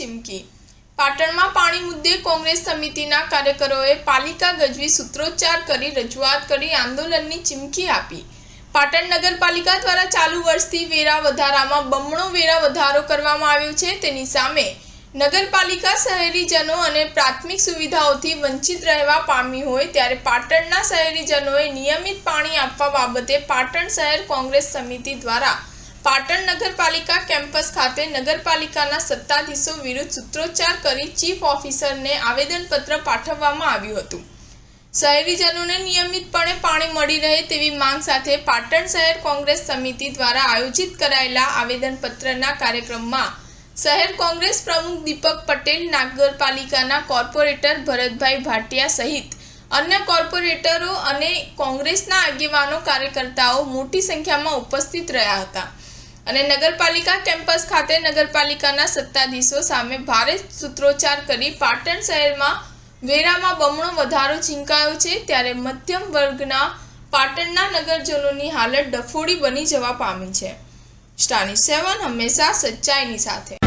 ચીમકી। પાટણમાં પાણી મુદ્દે કોંગ્રેસ સમિતિના કાર્યકરોએ પાલિકા ગજવી સૂત્રોચ્ચાર કરી રજૂઆત કરી આંદોલનની ચીમકી આપી। પાટણ નગરપાલિકા દ્વારા ચાલુ વર્ષથી વેરા વધારામાં બમણો વેરા વધારો કરવામાં આવ્યો છે। તેની સામે નગરપાલિકા શહેરીજનો અને પ્રાથમિક સુવિધાઓથી વંચિત રહેવા પામી હોય ત્યારે પાટણના શહેરીજનોએ નિયમિત પાણી આપવા બાબતે પાટણ શહેર કોંગ્રેસ સમિતિ દ્વારા પાટણ નગરપાલિકા કેમ્પસ ખાતે નગરપાલિકાના સત્તાધીશો વિરુદ્ધ સૂત્રોચ્ચાર કરી ચીફ ઓફિસરને આવેદનપત્ર પાઠવવામાં આવ્યું હતું। શહેરીજનોને નિયમિતપણે પાણી મળી રહે તેવી માંગ સાથે પાટણ શહેર કોંગ્રેસ સમિતિ દ્વારા આયોજિત કરાયેલા આવેદનપત્રના કાર્યક્રમમાં શહેર કોંગ્રેસ પ્રમુખ દીપક પટેલ, નગરપાલિકાના કોર્પોરેટર ભરતભાઈ ભાટિયા સહિત અન્ય કોર્પોરેટરો અને કોંગ્રેસના આગેવાનો કાર્યકર્તાઓ મોટી સંખ્યામાં ઉપસ્થિત રહ્યા હતા અને નગરપાલિકા કેમ્પસ ખાતે નગરપાલિકાના સત્તાધીશો સામે ભારે સૂત્રોચ્ચાર કરી પાટણ શહેરમાં વેરામાં બમણો વધારો ઝીંકાયો છે ત્યારે મધ્યમ વર્ગના પાટણના નગરજનોની હાલત ડફોડી બની જવા પામી છે। સ્ટાર ન્યૂઝ 7 હંમેશા સચ્ચાઈની સાથે।